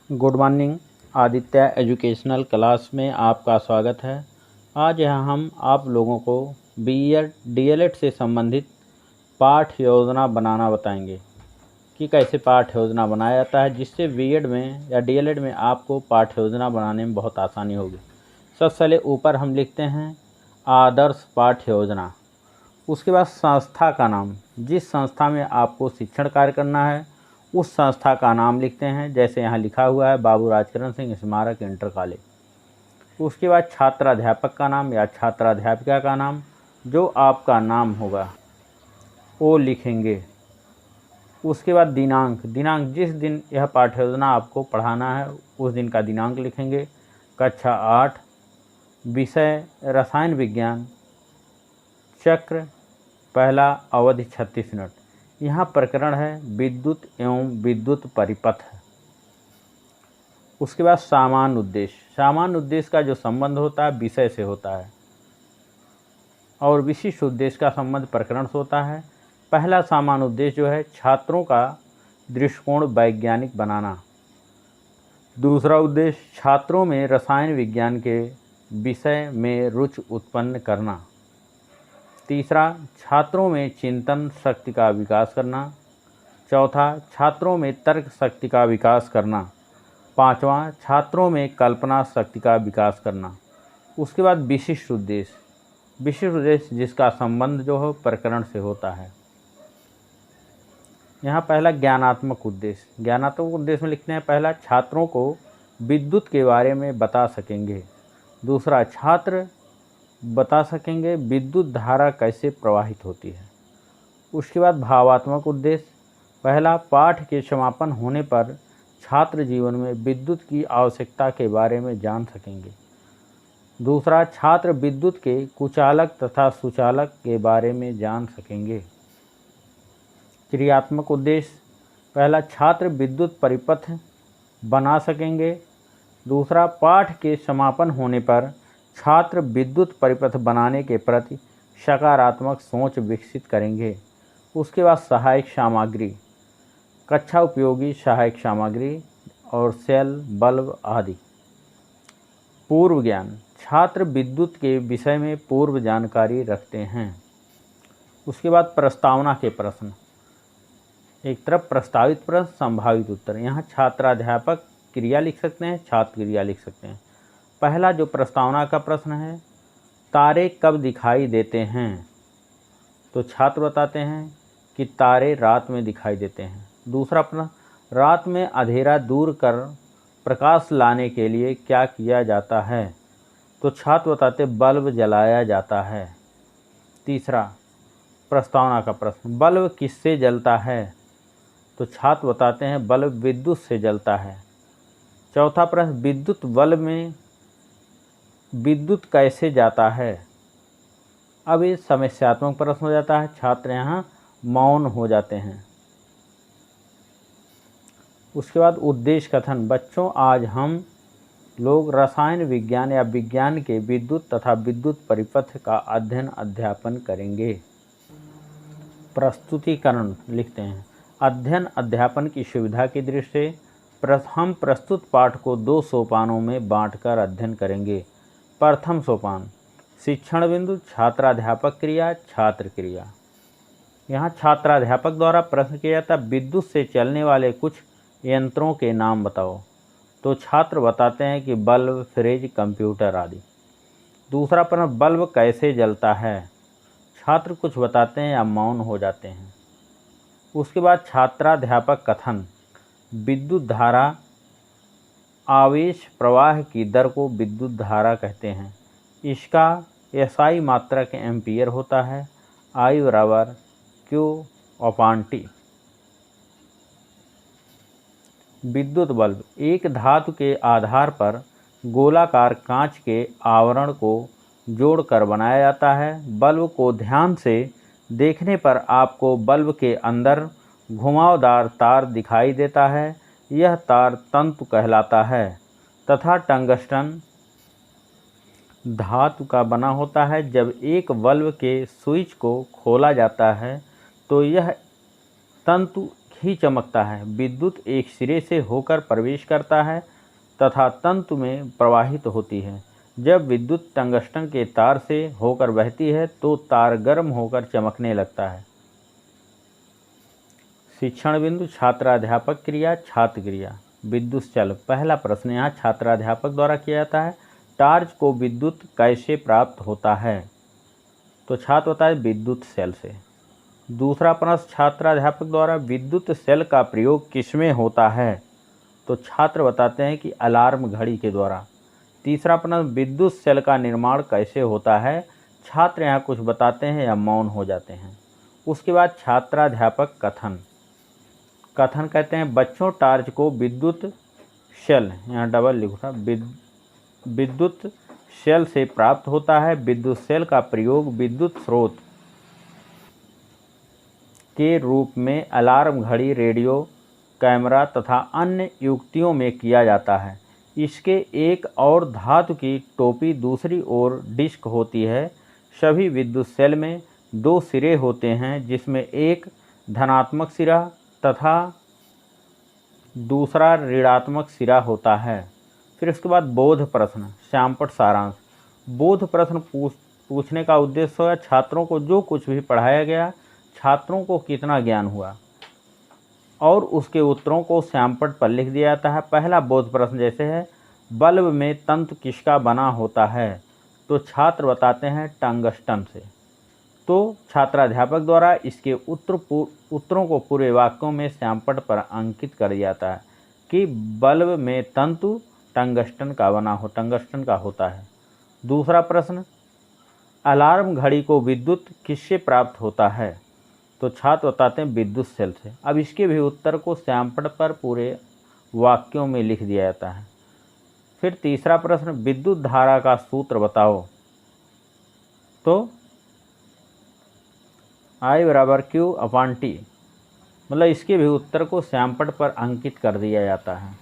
Good morning. Aditya educational class में आपका स्वागत है। आज यहाँ हम आप लोगों को बीएड डीएलएड से संबंधित पाठ योजना बनाना बताएंगे कि कैसे पाठ योजना बनाया जाता है, जिससे बीएड में या डीएलएड में आपको पाठ योजना बनाने में बहुत आसानी होगी। सबसे पहले ऊपर हम लिखते हैं आदर्श पाठ योजना। उसके बाद संस्था का नाम, जिस संस्था में आपको शिक्षण कार्य करना है उस संस्था का नाम लिखते हैं। जैसे यहाँ लिखा हुआ है बाबू राजकरण सिंह स्मारक इंटर कॉलेज। उसके बाद छात्राध्यापक का नाम या छात्राध्यापिका का नाम, जो आपका नाम होगा वो लिखेंगे। उसके बाद दिनांक, जिस दिन यह पाठ्य योजना आपको पढ़ाना है उस दिन का दिनांक लिखेंगे। कक्षा 8, विषय रसायन विज्ञान, चक्र पहला, अवधि 36 मिनट। यहाँ प्रकरण है विद्युत एवं विद्युत परिपथ। उसके बाद सामान्य उद्देश्य का जो संबंध होता है विषय से होता है और विशिष्ट उद्देश्य का संबंध प्रकरण से होता है। पहला सामान्य उद्देश्य जो है छात्रों का दृष्टिकोण वैज्ञानिक बनाना। दूसरा उद्देश्य छात्रों में रसायन विज्ञान के विषय में रुचि उत्पन्न करना। तीसरा, छात्रों में चिंतन शक्ति का विकास करना। चौथा, छात्रों में तर्क शक्ति का विकास करना। पांचवा, छात्रों में कल्पना शक्ति का विकास करना। उसके बाद विशिष्ट उद्देश्य जिसका संबंध जो हो प्रकरण से होता है। यहाँ पहला ज्ञानात्मक उद्देश्य में लिखते हैं पहला, छात्रों को विद्युत के बारे में बता सकेंगे। दूसरा, छात्र बता सकेंगे विद्युत धारा कैसे प्रवाहित होती है। उसके बाद भावात्मक उद्देश्य, पहला, पाठ के समापन होने पर छात्र जीवन में विद्युत की आवश्यकता के बारे में जान सकेंगे। दूसरा, छात्र विद्युत के कुचालक तथा सुचालक के बारे में जान सकेंगे। क्रियात्मक उद्देश्य, पहला, छात्र विद्युत परिपथ बना सकेंगे। दूसरा, पाठ के समापन होने पर छात्र विद्युत परिपथ बनाने के प्रति सकारात्मक सोच विकसित करेंगे। उसके बाद सहायक सामग्री, कक्षा उपयोगी सहायक सामग्री और सेल, बल्ब आदि। पूर्व ज्ञान, छात्र विद्युत के विषय में पूर्व जानकारी रखते हैं। उसके बाद प्रस्तावना के प्रश्न, एक तरफ प्रस्तावित प्रश्न, संभावित उत्तर। यहाँ छात्राध्यापक क्रिया लिख सकते हैं, छात्र क्रिया लिख सकते हैं। पहला जो प्रस्तावना का प्रश्न है, तारे कब दिखाई देते हैं? तो छात्र बताते हैं कि तारे रात में दिखाई देते हैं। दूसरा प्रश्न, रात में अंधेरा दूर कर प्रकाश लाने के लिए क्या किया जाता है? तो छात्र बताते बल्ब जलाया जाता है। तीसरा प्रस्तावना का प्रश्न, बल्ब किससे जलता है? तो छात्र बताते हैं बल्ब विद्युत से जलता है। चौथा प्रश्न, विद्युत बल्ब में विद्युत कैसे जाता है? अब ये समस्यात्मक प्रश्न हो जाता है, छात्र यहाँ मौन हो जाते हैं। उसके बाद उद्देश्य कथन, बच्चों आज हम लोग रसायन विज्ञान या विज्ञान के विद्युत तथा विद्युत परिपथ का अध्ययन करेंगे। प्रस्तुतिकरण लिखते हैं, अध्ययन अध्यापन की सुविधा की दृष्टि से हम प्रस्तुत पाठ को 2 सोपानों में बांटकर अध्ययन करेंगे। प्रथम सोपान, शिक्षण बिंदु, छात्राध्यापक क्रिया, छात्र क्रिया। यहाँ छात्राध्यापक द्वारा प्रश्न किया जाता है विद्युत से चलने वाले कुछ यंत्रों के नाम बताओ। तो छात्र बताते हैं कि बल्ब, फ्रिज, कंप्यूटर आदि। दूसरा प्रश्न, बल्ब कैसे जलता है? छात्र कुछ बताते हैं या मौन हो जाते हैं। उसके बाद छात्राध्यापक कथन, विद्युत धारा, आवेश प्रवाह की दर को विद्युत धारा कहते हैं। इसका एसआई मात्रक एम्पियर होता है। I बराबर Q/T। विद्युत बल्ब, एक धातु के आधार पर गोलाकार कांच के आवरण को जोड़कर बनाया जाता है। बल्ब को ध्यान से देखने पर आपको बल्ब के अंदर घुमावदार तार दिखाई देता है। यह तार तंतु कहलाता है तथा टंगस्टन धातु का बना होता है। जब एक बल्ब के स्विच को खोला जाता है तो यह तंतु ही चमकता है। विद्युत एक सिरे से होकर प्रवेश करता है तथा तंतु में प्रवाहित होती है। जब विद्युत टंगस्टन के तार से होकर बहती है तो तार गर्म होकर चमकने लगता है। शिक्षण बिंदु छात्राध्यापक क्रिया, छात्र क्रिया। विद्युत सेल। पहला प्रश्न यहाँ छात्राध्यापक द्वारा किया जाता है। टार्च को विद्युत कैसे प्राप्त होता है? तो छात्र बताए विद्युत सेल से। दूसरा प्रश्न छात्राध्यापक द्वारा विद्युत सेल का प्रयोग किसमें होता है? तो छात्र बताते हैं कि अलार्म घड़ी के द्वारा। तीसरा प्रश्न विद्युत सेल का निर्माण कैसे होता है? छात्र यहाँ कुछ बताते हैं या मौन हो जाते हैं। उसके बाद छात्राध्यापक कथन। कथन कहते हैं बच्चों टार्च को विद्युत सेल, यहाँ डबल लिखा, विद्युत सेल से प्राप्त होता है। विद्युत सेल का प्रयोग विद्युत स्रोत के रूप में अलार्म घड़ी, रेडियो, कैमरा तथा अन्य युक्तियों में किया जाता है। इसके एक और धातु की टोपी दूसरी ओर डिस्क होती है। सभी विद्युत सेल में दो सिरे होते हैं जिसमें एक धनात्मक सिरा तथा दूसरा ऋणात्मक सिरा होता है। फिर उसके बाद बोध प्रश्न, श्यामपट्ट सारांश। बोध प्रश्न पूछने का उद्देश्य है छात्रों को जो कुछ भी पढ़ाया गया छात्रों को कितना ज्ञान हुआ और उसके उत्तरों को श्यामपट्ट पर लिख दिया जाता है। पहला बोध प्रश्न जैसे है बल्ब में तंतु किसका बना होता है? तो छात्र बताते हैं टंगस्टन से। तो छात्राध्यापक द्वारा इसके उत्तरों को पूरे वाक्यों में श्यामपट्ट पर अंकित कर दिया जाता है कि बल्ब में तंतु टंगस्टन का होता है। दूसरा प्रश्न अलार्म घड़ी को विद्युत किससे प्राप्त होता है? तो छात्र बताते हैं विद्युत सेल से। अब इसके भी उत्तर को श्यामपट्ट पर पूरे वाक्यों में लिख दिया जाता है। फिर तीसरा प्रश्न विद्युत धारा का सूत्र बताओ। तो I/Q/T, मतलब इसके भी उत्तर को श्यामपट्ट पर अंकित कर दिया जाता है।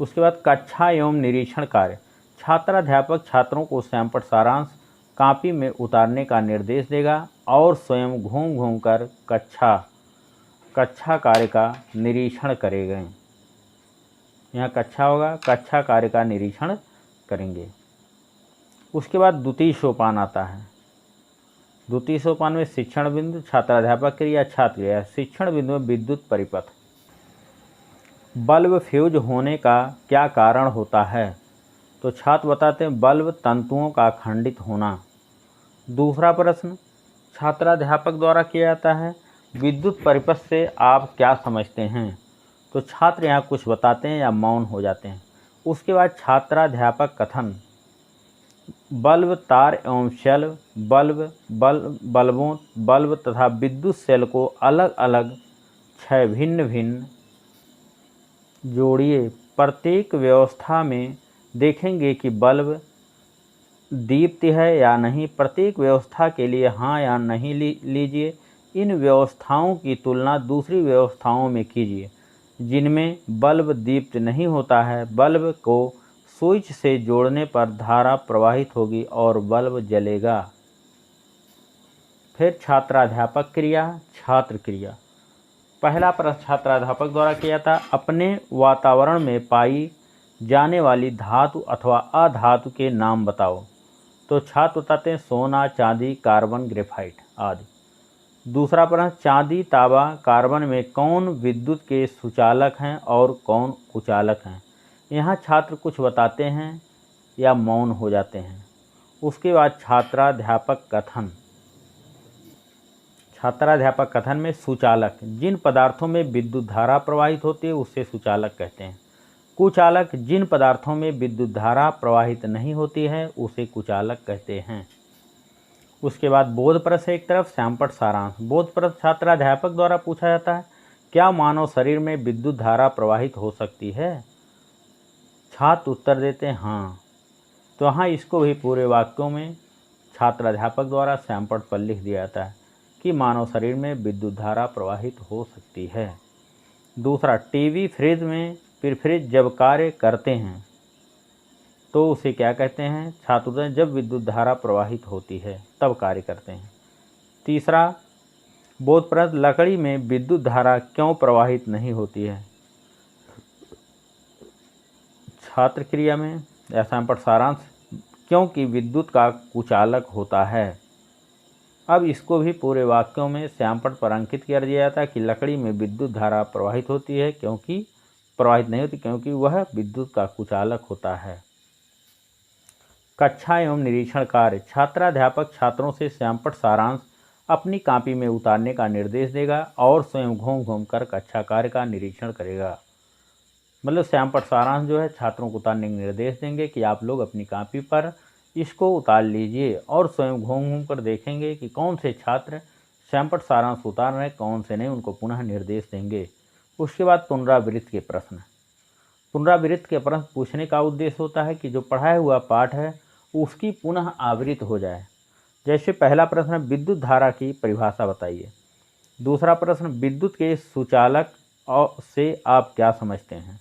उसके बाद कक्षा एवं निरीक्षण कार्य। छात्राध्यापक छात्रों को श्यामपट्ट सारांश कॉपी में उतारने का निर्देश देगा और स्वयं घूम घूम कर कक्षा कार्य का निरीक्षण करेंगे। यहाँ कक्षा होगा, कक्षा कार्य का निरीक्षण करेंगे। उसके बाद द्वितीय सोपान आता है। द्वितीय सोपान में शिक्षण बिंदु, छात्राध्यापक क्रिया, छात्र क्रिया। शिक्षण बिंदु में विद्युत परिपथ। बल्ब फ्यूज होने का क्या कारण होता है? तो छात्र बताते हैं बल्ब तंतुओं का खंडित होना। दूसरा प्रश्न छात्राध्यापक द्वारा किया जाता है विद्युत परिपथ से आप क्या समझते हैं? तो छात्र यहाँ कुछ बताते हैं या मौन हो जाते हैं। उसके बाद छात्राध्यापक कथन। बल्ब, तार एवं सेल, बल्ब तथा विद्युत सेल को अलग अलग 6 भिन्न भिन्न जोड़िए। प्रत्येक व्यवस्था में देखेंगे कि बल्ब दीप्ति है या नहीं। प्रत्येक व्यवस्था के लिए हाँ या नहीं लीजिए। इन व्यवस्थाओं की तुलना दूसरी व्यवस्थाओं में कीजिए जिनमें बल्ब दीप्त नहीं होता है। बल्ब को स्विच से जोड़ने पर धारा प्रवाहित होगी और बल्ब जलेगा। फिर छात्राध्यापक क्रिया, छात्र क्रिया। पहला प्रश्न छात्राध्यापक द्वारा किया था अपने वातावरण में पाई जाने वाली धातु अथवा अधातु के नाम बताओ। तो छात्र बताते हैं सोना, चांदी, कार्बन, ग्रेफाइट आदि। दूसरा प्रश्न चांदी, तांबा, कार्बन में कौन विद्युत के सुचालक हैं और कौन कुचालक हैं? यहाँ छात्र कुछ बताते हैं या मौन हो जाते हैं। उसके बाद छात्राध्यापक कथन। छात्राध्यापक कथन में सुचालक, जिन पदार्थों में विद्युत धारा प्रवाहित होती है उसे सुचालक कहते हैं। कुचालक, जिन पदार्थों में विद्युत धारा प्रवाहित नहीं होती है उसे कुचालक कहते हैं। उसके बाद बोध प्रश्न एक तरफ, श्यामपट्ट सारांश। बोध प्रश्न छात्राध्यापक द्वारा पूछा जाता है क्या मानव शरीर में विद्युत धारा प्रवाहित हो सकती है? छात्र उत्तर देते हैं हाँ। तो यहाँ इसको भी पूरे वाक्यों में छात्राध्यापक द्वारा श्यामपट्ट पर लिख दिया जाता है कि मानव शरीर में विद्युत धारा प्रवाहित हो सकती है। दूसरा टीवी, फ्रिज जब कार्य करते हैं तो उसे क्या कहते हैं? छात्र जब विद्युत धारा प्रवाहित होती है तब कार्य करते हैं। तीसरा बोध प्रश्न, लकड़ी में विद्युत धारा क्यों प्रवाहित नहीं होती है? छात्र क्रिया में असाइनमेंट सारांश, क्योंकि विद्युत का कुचालक होता है। अब इसको भी पूरे वाक्यों में श्यामपट्ट पर अंकित कर दिया जाता है कि लकड़ी में विद्युत धारा प्रवाहित होती है, क्योंकि प्रवाहित नहीं होती क्योंकि वह विद्युत का कुचालक होता है। कक्षा एवं निरीक्षण कार्य, छात्राध्यापक छात्रों से श्यामपट्ट सारांश अपनी कॉपी में उतारने का निर्देश देगा और स्वयं घूम घूम कर कक्षा कार्य का निरीक्षण करेगा। मतलब श्यामपट्ट सारांश जो है छात्रों को उतारने का निर्देश देंगे कि आप लोग अपनी कॉपी पर इसको उतार लीजिए और स्वयं घूम घूम कर देखेंगे कि कौन से छात्र श्यामपट्ट सारांश उतार रहे हैं, कौन से नहीं, उनको पुनः निर्देश देंगे। उसके बाद पुनरावृत्ति के प्रश्न। पुनरावृत्ति के प्रश्न पूछने का उद्देश्य होता है कि जो पढ़ाया हुआ पाठ है उसकी पुनः आवृत्ति हो जाए। जैसे पहला प्रश्न, विद्युत धारा की परिभाषा बताइए। दूसरा प्रश्न, विद्युत के सुचालक से आप क्या समझते हैं।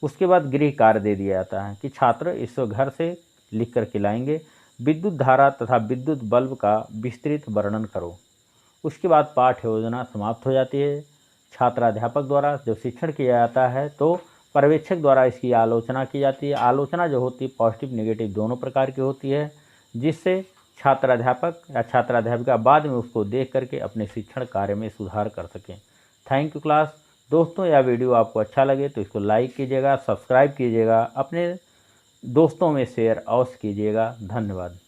उसके बाद गृह कार्य दे दिया जाता है कि छात्र इसको घर से लिख कर के लाएंगे। विद्युत धारा तथा विद्युत बल्ब का विस्तृत वर्णन करो। उसके बाद पाठ योजना समाप्त हो जाती है। छात्राध्यापक द्वारा जब शिक्षण किया जाता है तो पर्यवेक्षक द्वारा इसकी आलोचना की जाती है। आलोचना जो होती है पॉजिटिव नेगेटिव दोनों प्रकार की होती है, जिससे छात्राध्यापक या छात्राध्यापिका बाद में उसको देख करके अपने शिक्षण कार्य में सुधार कर सकें। Thank you class. दोस्तों, यह वीडियो आपको अच्छा लगे तो इसको लाइक कीजिएगा, सब्सक्राइब कीजिएगा, अपने दोस्तों में शेयर अवश्य कीजिएगा। धन्यवाद।